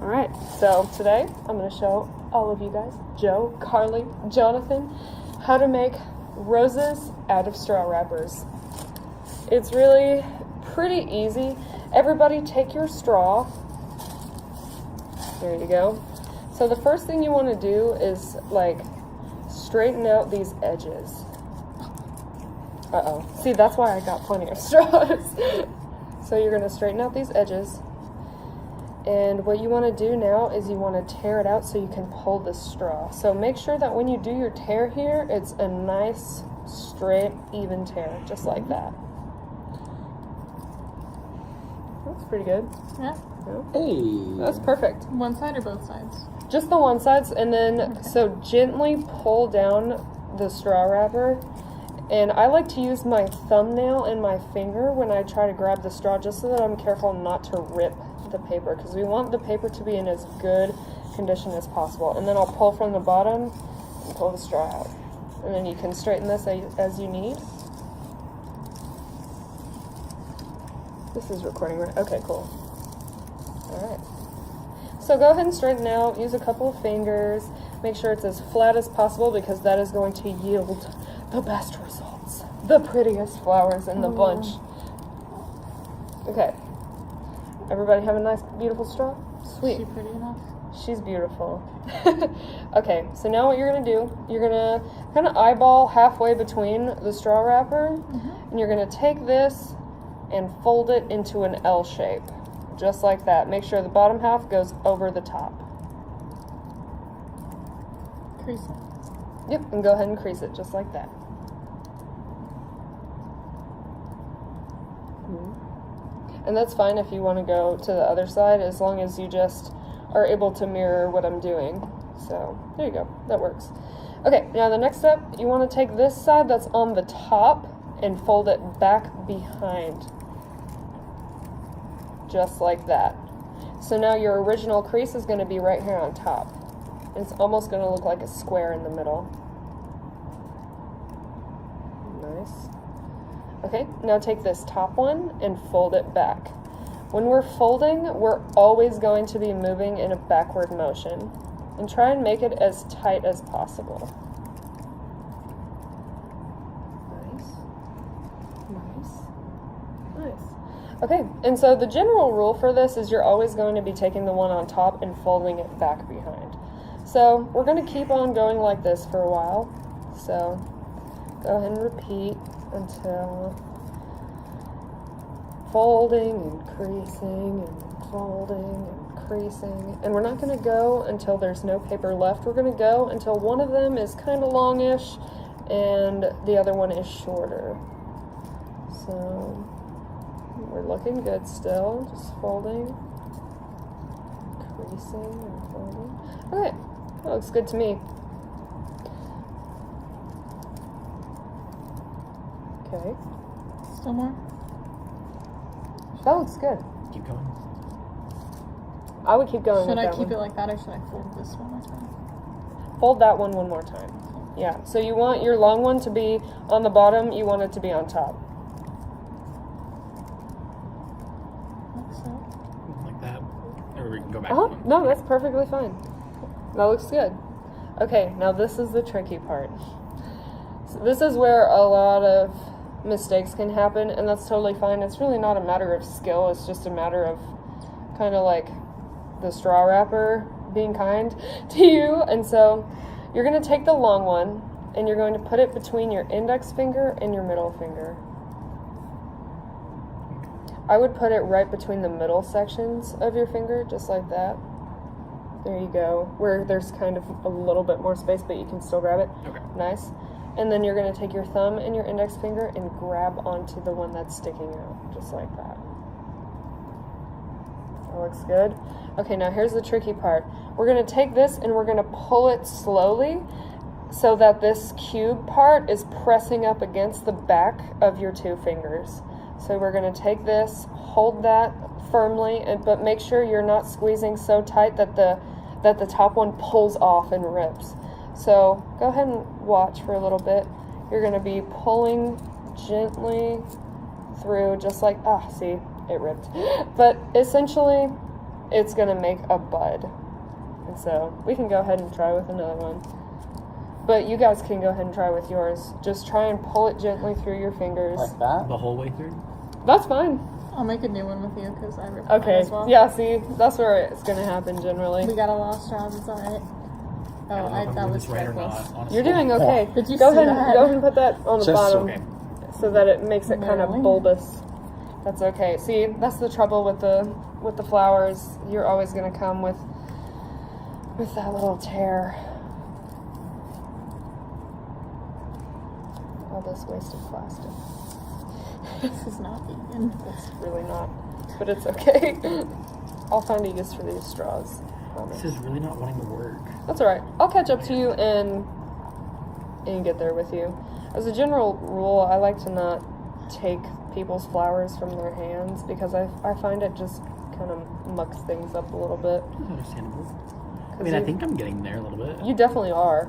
All right, so today I'm going to show all of you guys, Joe, Carly, Jonathan, how to make roses out of straw wrappers. It's really pretty easy. Everybody take your straw. There you go. So the first thing you want to do is like straighten out these edges. Uh-oh. See, that's why I got plenty of straws. So you're going to straighten out these edges. And what you want to do now is you want to tear it out so you can pull the straw. So make sure that when you do your tear here, it's a nice, straight, even tear, just like that. That's pretty good. Yeah. Hey. That's perfect. One side or both sides? Just the one sides, and then Okay. so gently pull down the straw wrapper. And I like to use my thumbnail and my finger when I try to grab the straw, just so that I'm careful not to rip the paper, because we want the paper to be in as good condition as possible. And then I'll pull from the bottom and pull the straw out. And then you can straighten this as you need. This is recording, right? Okay, cool. Alright. So go ahead and straighten out. Use a couple of fingers. Make sure it's as flat as possible, because that is going to yield the best results. The prettiest flowers in the bunch. Okay. Everybody have a nice, beautiful straw? Sweet. Is she pretty enough? She's beautiful. Okay, so now what you're going to do, you're going to kind of eyeball halfway between the straw wrapper, and you're going to take this and fold it into an L shape, just like that. Make sure the bottom half goes over the top. Crease it. Yep, and go ahead and crease it just like that. And that's fine if you want to go to the other side, as long as you just are able to mirror what I'm doing. So, there you go. That works. Okay, now the next step, you want to take this side that's on the top and fold it back behind. Just like that. So now your original crease is going to be right here on top. It's almost going to look like a square in the middle. Nice. Okay, now take this top one and fold it back. When we're folding, we're always going to be moving in a backward motion. And try and make it as tight as possible. Nice. Nice. Okay, and so the general rule for this is you're always going to be taking the one on top and folding it back behind. So we're going to keep on going like this for a while. So go ahead and repeat until folding and creasing and folding and creasing. And we're not going to go until there's no paper left. We're going to go until one of them is kind of longish and the other one is shorter. So we're looking good still, just folding, creasing and folding. Okay, that looks good to me. Okay. Still more? That looks good. Keep going. I would keep going Should with I that keep one. it like that, or should I fold this one more time? Fold that one more time. Yeah, so you want your long one to be on the bottom, you want it to be on top. Like so. Like that. Or we can go back. No, that's perfectly fine. That looks good. Okay, now this is the tricky part. So this is where a lot of mistakes can happen, and that's totally fine. It's really not a matter of skill, it's just a matter of kind of like the straw wrapper being kind to you. And so you're going to take the long one and you're going to put it between your index finger and your middle finger. I would put it right between the middle sections of your finger, just like that. There you go, where there's kind of a little bit more space, but you can still grab it. Okay. Nice. And then you're going to take your thumb and your index finger and grab onto the one that's sticking out, just like that. That looks good. Okay, now here's the tricky part. We're going to take this and we're going to pull it slowly so that this cube part is pressing up against the back of your two fingers. So we're going to take this, hold that firmly, but make sure you're not squeezing so tight that the top one pulls off and rips. So go ahead and watch for a little bit. You're going to be pulling gently through, just like, see, it ripped. But essentially, it's going to make a bud. And so we can go ahead and try with another one. But you guys can go ahead and try with yours. Just try and pull it gently through your fingers. Like that? The whole way through? That's fine. I'll make a new one with you because I ripped mine Okay. as well. Yeah, see, that's where it's going to happen generally. We got a lot of straws. It's alright. I don't know if I'm that doing was this right or reckless. not, honestly. You're doing okay. Did you go see ahead that? Go ahead and put that on the Just bottom okay. so that it makes it kind of Really? bulbous. That's okay. See, that's the trouble with the flowers. You're always going to come with that little tear. All this wasted plastic. This is not vegan. It's really not, but it's okay. I'll find a use for these straws. This is really not wanting to work. That's alright. I'll catch up to you and get there with you. As a general rule, I like to not take people's flowers from their hands because I find it just kind of mucks things up a little bit. Understandable. I mean, I think I'm getting there a little bit. You definitely are.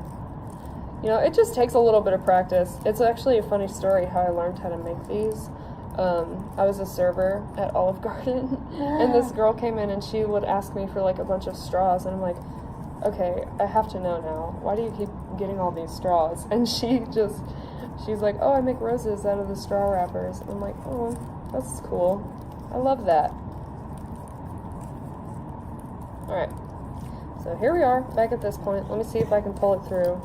You know, it just takes a little bit of practice. It's actually a funny story how I learned how to make these. I was a server at Olive Garden, and this girl came in and she would ask me for like a bunch of straws, and I'm like, okay, I have to know now. Why do you keep getting all these straws? And she's like, oh, I make roses out of the straw wrappers. And I'm like, oh, that's cool. I love that. All right. So here we are, back at this point. Let me see if I can pull it through.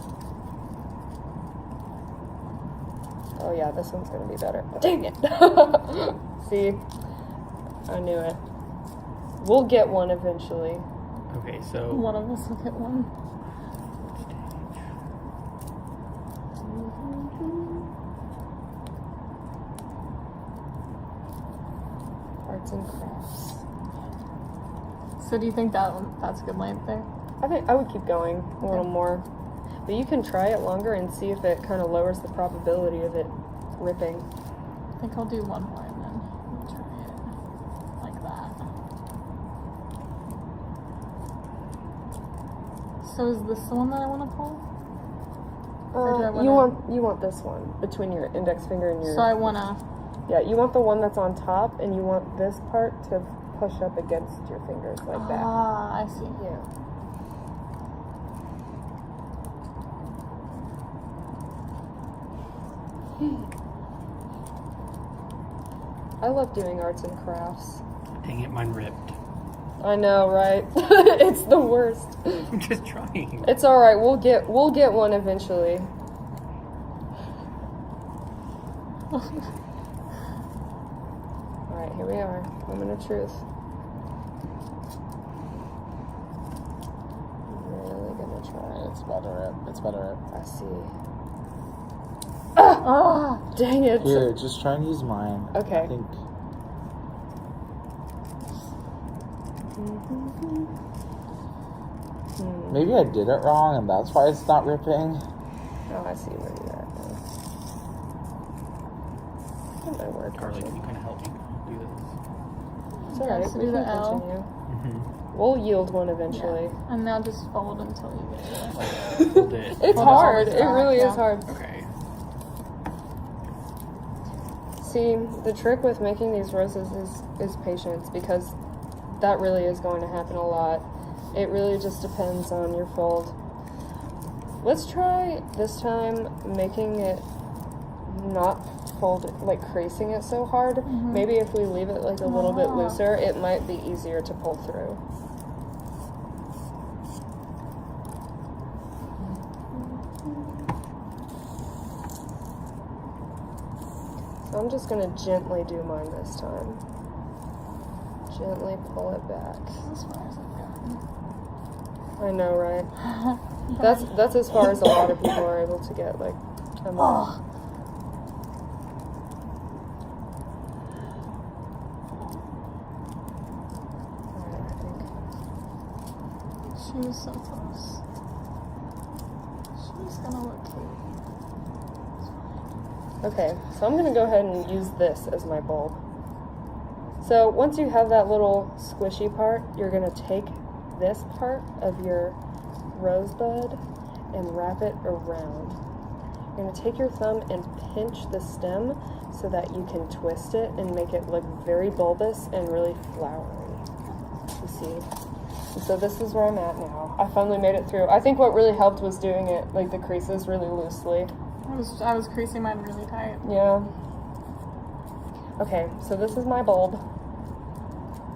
Oh yeah, this one's gonna be better. Dang it! See? I knew it. We'll get one eventually. Okay, so One of us will get one. Arts and crafts. So do you think that's a good length there? I think I would keep going a little more. But you can try it longer and see if it kind of lowers the probability of it ripping. I think I'll do one more and then we'll try it like that. So is this the one that I want to pull? Or do I You want this one between your index finger and your. So I want to. Yeah, you want the one that's on top, and you want this part to push up against your fingers like that. Ah, I see. Yeah. I love doing arts and crafts. dang it, mine ripped. I know, right? It's the worst. I'm just trying. It's all right. We'll get one eventually. All right, here we are. Moment of truth. Really gonna try. It's about to rip. It's about to rip. I see. Ah! Dang it. Here, just try and use mine. Okay. I think. Maybe I did it wrong and that's why it's not ripping. Oh, I see where you're at now. That might work. Carly, can actually. you kind of help me do this? It's alright. Yes, We do can the L. continue. Mm-hmm. We'll yield one eventually. And now just fold until you get it. Hold it. It's Hold it hard. all It the time, really yeah. is hard. Okay. See, the trick with making these roses is patience, because that really is going to happen a lot. It really just depends on your fold. Let's try this time making it not fold, like creasing it so hard. Mhm. Maybe if we leave it like a little bit Ah. looser, it might be easier to pull through. So I'm just gonna gently do mine this time. Gently pull it back. As far as I've gotten. I know, right? That's as far as a lot of people are able to get. Like, I'm Oh. Alright, I think. She was so close. She's gonna look cute. Okay, so I'm gonna go ahead and use this as my bulb. So once you have that little squishy part, you're gonna take this part of your rosebud and wrap it around. You're gonna take your thumb and pinch the stem so that you can twist it and make it look very bulbous and really flowery. You see. And so this is where I'm at now. I finally made it through. I think what really helped was doing it, like the creases really loosely. I was creasing mine really tight. Yeah. Okay, so this is my bulb.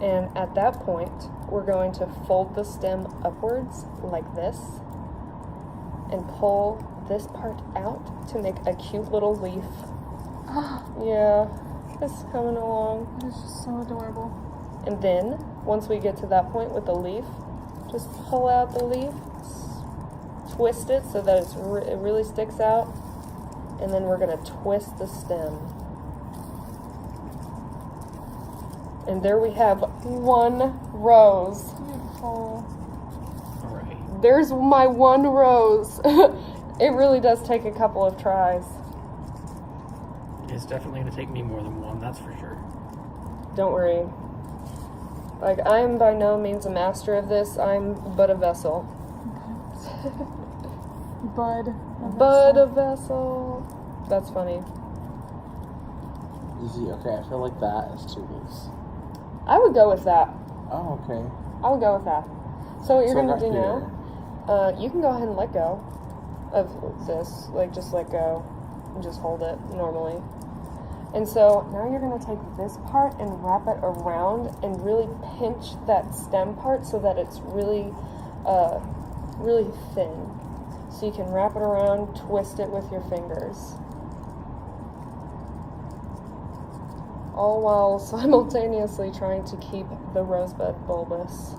And at that point, we're going to fold the stem upwards like this and pull this part out to make a cute little leaf. Yeah, it's coming along. It's just so adorable. And then, once we get to that point with the leaf, just pull out the leaf, twist it so that it really sticks out, and then we're going to twist the stem. And there we have one rose. Beautiful. Alright. There's my one rose. It really does take a couple of tries. It's definitely going to take me more than one, that's for sure. Don't worry. Like, I am by no means a master of this. I'm but a vessel. Bud. But a vessel. That's funny. Easy. Okay, I feel like that is too loose. I would go with that. Oh, okay. I would go with that. So what you're So going right to do here. now, you can go ahead and let go of this. Like, just let go and just hold it normally. And so now you're going to take this part and wrap it around and really pinch that stem part so that it's really, really thin. So you can wrap it around, twist it with your fingers. All while simultaneously trying to keep the rosebud bulbous.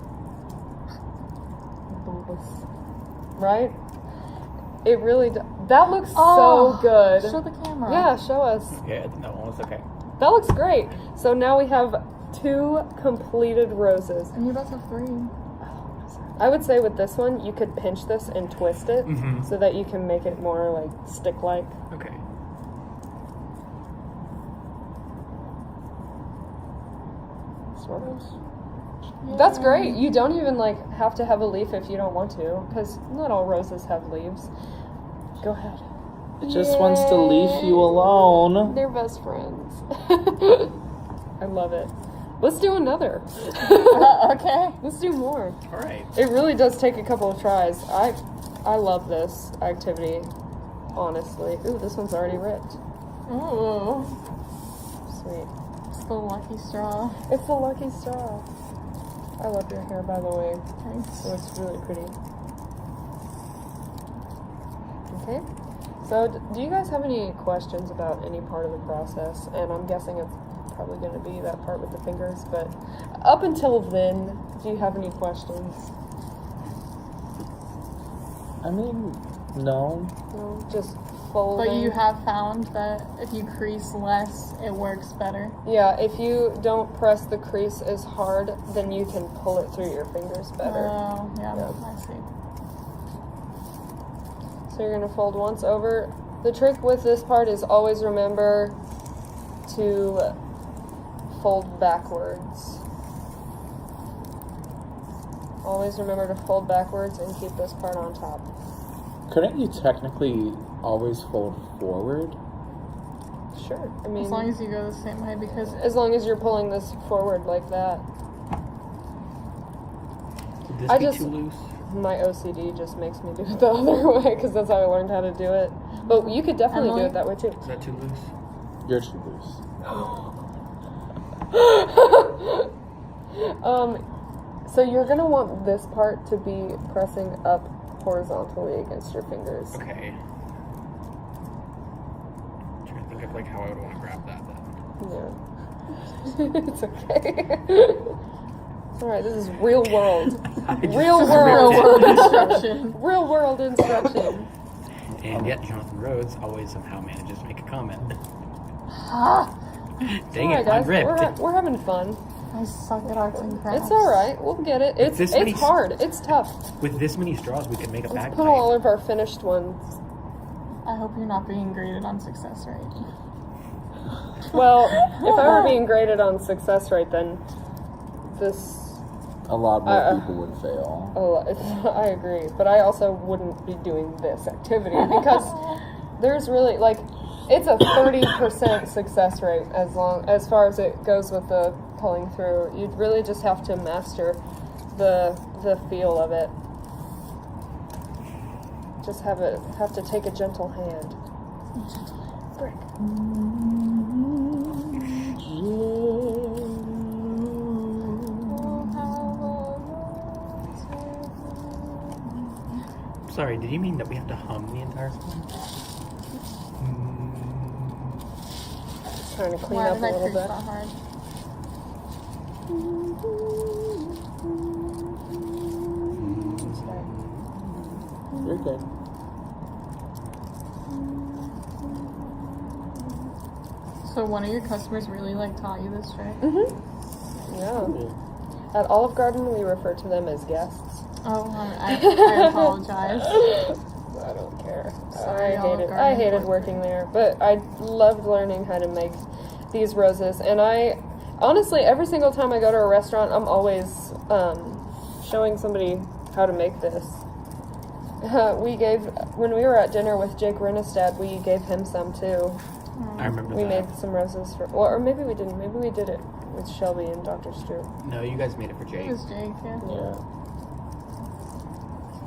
Right? It really that looks so good. Show the camera. Yeah, show us. Okay, that one was okay. That looks great. So now we have 2 completed roses. And you're about to have 3. I would say with this one, you could pinch this and twist it Mhm. so that you can make it more like stick-like. Okay. Sort of. Yeah. That's great. You don't even like have to have a leaf if you don't want to, because not all roses have leaves. Go ahead. It just wants to leave you alone. They're best friends. I love it. Let's do another. Okay. Let's do more. Alright. It really does take a couple of tries. I love this activity, honestly. Ooh, this one's already ripped. Ooh. Sweet. It's the lucky straw. It's the lucky straw. I love your hair, by the way. Thanks. It looks really pretty. Okay. So, do you guys have any questions about any part of the process? And I'm guessing it's probably going to be that part with the fingers, but up until then, do you have any questions? I mean, no. No, just folding. But you have found that if you crease less, it works better. Yeah, if you don't press the crease as hard, then you can pull it through your fingers better. Oh, yeah, Yeah. I see. So you're going to fold once over. The trick with this part is always remember to fold backwards. Always remember to fold backwards and keep this part on top. Couldn't you technically always fold forward? Sure. I mean, As long as you go the same way, because as long as you're pulling this forward like that. Would this I be just- too loose? My OCD just makes me do it the other way because that's how I learned how to do it. But you could definitely Emily? do it that way too. Is that too loose? You're too loose. So you're gonna want this part to be pressing up horizontally against your fingers. Okay. I'm trying to think of like how I would want to grab that then. Yeah. It's okay. It's alright, this is real world. I just Real ripped world. it. world instruction. Real world instruction. And yet Jonathan Rhodes always somehow manages to make a comment. Dang Alright, it, I'm guys, ripped. we're having fun. I suck at arts and crafts. It's alright, we'll get it. It's this many it's hard. It's tough. With this many straws, we could make a Let's bagpipe. put all of our finished ones. I hope you're not being graded on success rate. Well, if I were being graded on success rate, then this. A lot more people would fail. I agree, but I also wouldn't be doing this activity because there's really like it's a 30% success rate as far as it goes with the pulling through. You'd really just have to master the feel of it. Just have to take a gentle hand. Brick. Sorry, did you mean that we have to hum the entire song? Just trying to clean Why up did a I little crease bit. that hard? You're good. So one of your customers really taught you this trick? Yeah. At Olive Garden, we refer to them as guests. Oh, I apologize. I don't care. Sorry, I Olive hated Garden working workers. there, but I loved learning how to make these roses. And I honestly, every single time I go to a restaurant, I'm always showing somebody how to make this. When we were at dinner with Jake Renestad, we gave him some too. I remember We that. made some roses for, or maybe we didn't. Maybe we did it with Shelby and Dr. Stroop. No, you guys made it for It Jake. was Jake, yeah. Yeah.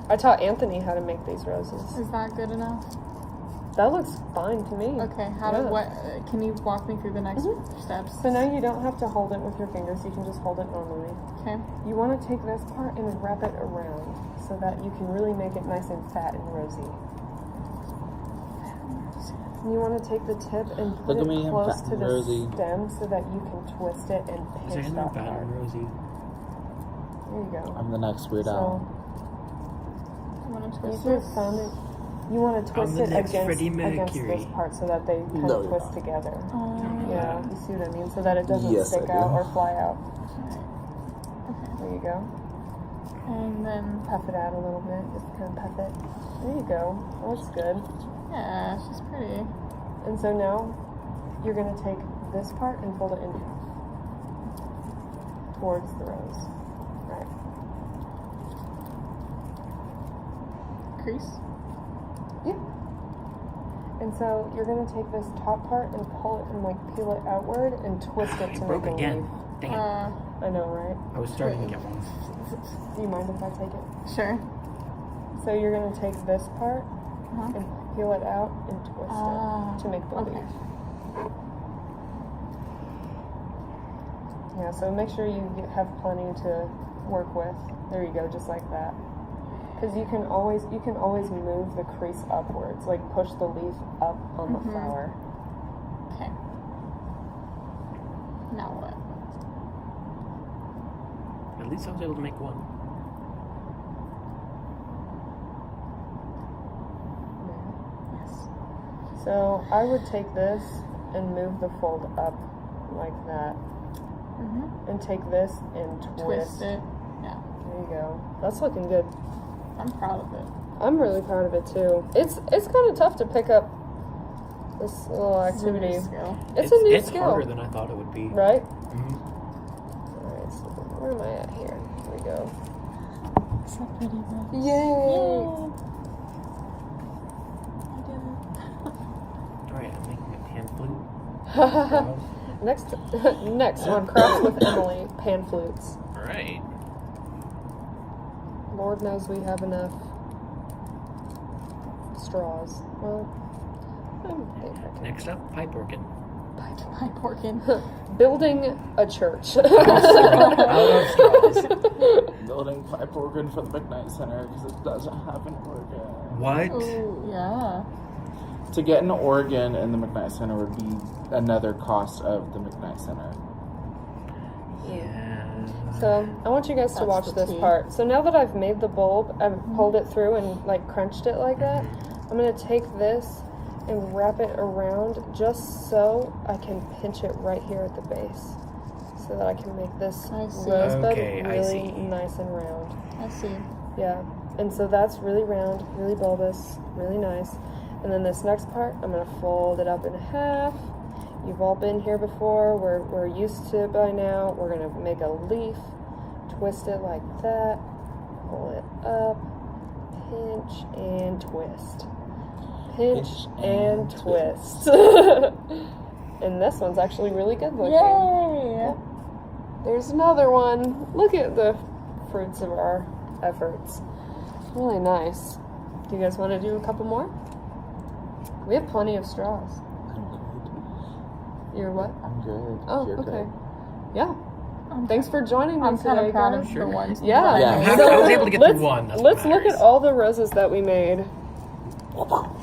I taught Anthony how to make these roses. Is that good enough? That looks fine to me. Okay, Yeah. can you walk me through the next steps? So now you don't have to hold it with your fingers. You can just hold it normally. Okay. You want to take this part and wrap it around so that you can really make it nice and fat and rosy. And you want to take the tip and put Look at me, it I'm close fat to and the rosy. stem so that you can twist it and Is pinch it that bad part. and rosy? There you go. I'm the next Weird Al. I want to So twist use your this. thumb and you want to twist the it next against Freddie this Mercury. part so that they kind No, of you're twist not. together. Oh, Yeah, you see what I mean? So that it doesn't Yes, I stick do. out or fly out. okay. There you go. And then, Puff it out a little bit. Just kind of puff it. There you go. That looks good. yeah, she's pretty. And so now you're going to take this part and fold it in half towards the rose. Right. Crease? Yeah. And so you're going to take this top part and pull it and peel it outward and twist it I to broke make a again. leaf. Dang it. I know, right? I was starting to get one. Do you mind if I take it? Sure. So you're going to take this part Uh-huh. and peel it out and twist it to make the okay. leaf. Yeah, so make sure you have plenty to work with. There you go, just like that. Because you can always move the crease upwards, like push the leaf up on the flower. Okay. Now what? At least I was able to make one. Yes. So I would take this and move the fold up like that, Mm-hmm. and take this and twist. Twist it. Yeah. There you go. That's looking good. I'm proud of it. I'm really proud of it too. It's kind of tough to pick up this little activity. It's a new skill. It's a new It's skill, harder than I thought it would be. right? Mhm. All right. So where am I at here? Here we go. So pretty, bro. Yay! I did it. Alright, I'm making a pan flute. Next on Crafts with Emily, pan flutes. Alright. Lord knows we have enough straws. Well, I think I can. Next up, pipe organ. Pipe organ. Building a church. Out of straws. Building pipe organ for the McKnight Center because it doesn't have an organ. What? Ooh, yeah. To get an organ in the McKnight Center would be another cost of the McKnight Center. Yeah. So I want you guys to That's watch the this tea. part. So now that I've made the bulb, I've pulled it through and crunched it like that. I'm gonna take this and wrap it around just so I can pinch it right here at the base, so that I can make this I see. rosebud Okay, I really see. nice and round. I see. Yeah, and so that's really round, really bulbous, really nice. And then this next part, I'm gonna fold it up in half. You've all been here before. We're used to it by now. We're gonna make a leaf, twist it like that, pull it up, pinch and twist. Pinch and twist. And this one's actually really good looking. Yay! There's another one. Look at the fruits of our efforts. Really nice. Do you guys want to do a couple more? We have plenty of straws. I'm good. You're what? I'm good. Oh, You're okay. good. Yeah. Thanks for joining me I'm kind today, of proud guys. of the ones. Yeah. that I Yeah. made. I was able to get let's, through one. That's what let's look at matters. all the roses that we made.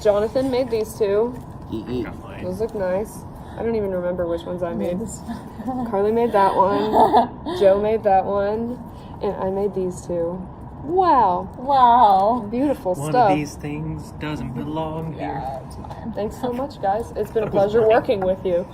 Jonathan made these two. Eat. Got mine. Those look nice. I don't even remember which ones I made. This- Carly made that one. Joe made that one. And I made these two. Wow. Wow. Beautiful One stuff. of these things doesn't belong here. Yeah, it's mine. Thanks so much, guys. It's been a That was pleasure mine. working with you.